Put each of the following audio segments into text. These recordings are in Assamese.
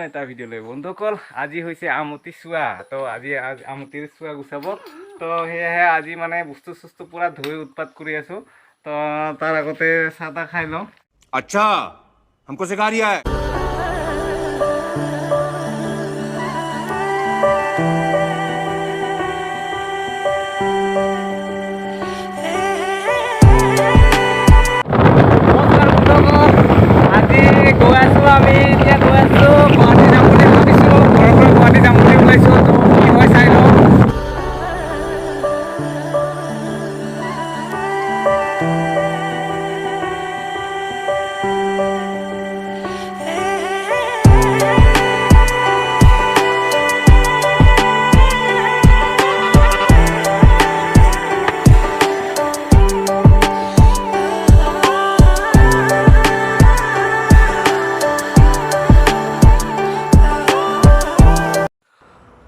এটা ভিডিঅ' লৈ বন্ধুসকল আজি হৈছে আমতি চোৱা তো আজি আমতিৰ চোৱা গুচাব তো সেয়েহে আজি মানে বস্তু চস্তু পুৰা ধুই উৎপাত কৰি আছো তো তাৰ আগতে চাহ তাহ খাই লওঁ अच्छा हमको सिखा रिया है আমি এতিয়া গৈ আছো গুৱাহাটী যাম বুলি ভাবিছোঁ ঘৰৰ পৰা গুৱাহাটী যাম বুলি ওলাইছোঁ তো কি হয় চাই লওঁ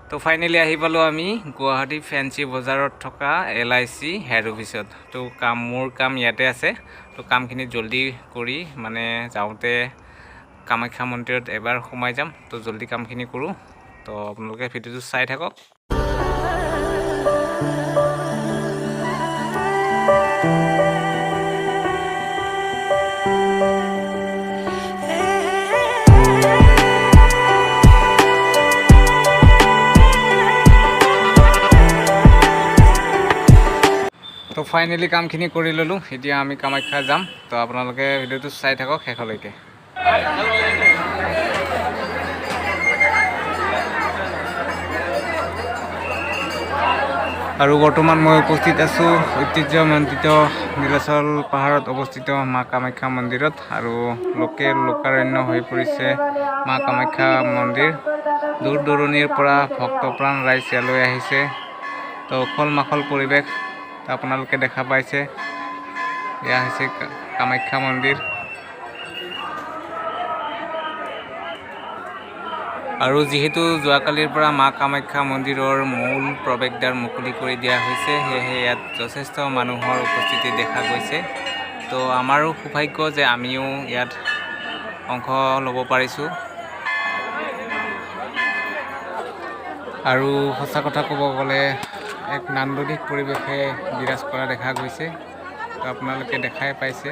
তো ফাইনেলি আহি পালোঁ আমি গুৱাহাটী ফেঞ্চি বজাৰত থকা LIC হেড অফিচত তো মোৰ কাম ইয়াতে আছে তো কামখিনি জলদি কৰি মানে যাওঁতে কামাখ্যা মন্দিৰত এবাৰ সোমাই যাম তো জলদি কামখিনি কৰোঁ তো আপোনালোকে ভিডিঅ'টো চাই থাকক তো ফাইনেলি কামখিনি কৰি ল'লোঁ এতিয়া আমি কামাখ্যা যাম তো আপোনালোকে ভিডিঅ'টো চাই থাকক শেষলৈকে আৰু বৰ্তমান মই উপস্থিত আছোঁ ঐতিহ্যমণ্ডিত নীলাচল পাহাৰত অৱস্থিত মা কামাখ্যা মন্দিৰত আৰু লোকাৰণ্য হৈ পৰিছে মা কামাখ্যা মন্দিৰ দূৰ দূৰণিৰ পৰা ভক্তপ্ৰাণ ৰাইজ ইয়ালৈ আহিছে তো উখল মাখল পৰিৱেশ আপোনালোকে দেখা পাইছে এয়া হৈছে কামাখ্যা মন্দিৰ আৰু যিহেতু যোৱাকালিৰ পৰা মা কামাখ্যা মন্দিৰৰ মূল প্ৰৱেশদ্বাৰ মুকলি কৰি দিয়া হৈছে সেয়েহে ইয়াত যথেষ্ট মানুহৰ উপস্থিতি দেখা গৈছে তো আমাৰো সৌভাগ্য যে আমিও ইয়াত অংশ ল'ব পাৰিছোঁ আৰু সঁচা কথা ক'ব গ'লে এক নান্দনিক পৰিৱেশে বিৰাজ কৰা দেখা গৈছে তো আপোনালোকে দেখাই পাইছে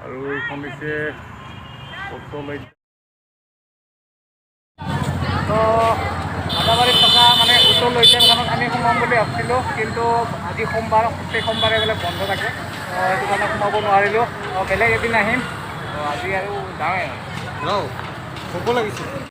আৰু এইখন হৈছে উপলক তো আদাবাৰীত থকা মানে উপলকখনত আমি সোমাম বুলি ভাবিছিলোঁ কিন্তু আজি সোমবাৰ প্ৰত্যেক সোমবাৰে বোলে বন্ধ থাকে সেইটো কাৰণে সোমাব নোৱাৰিলোঁ বেলেগ এদিন আহিম তো আজি আৰু যাওঁৱে ভোকো লাগিছে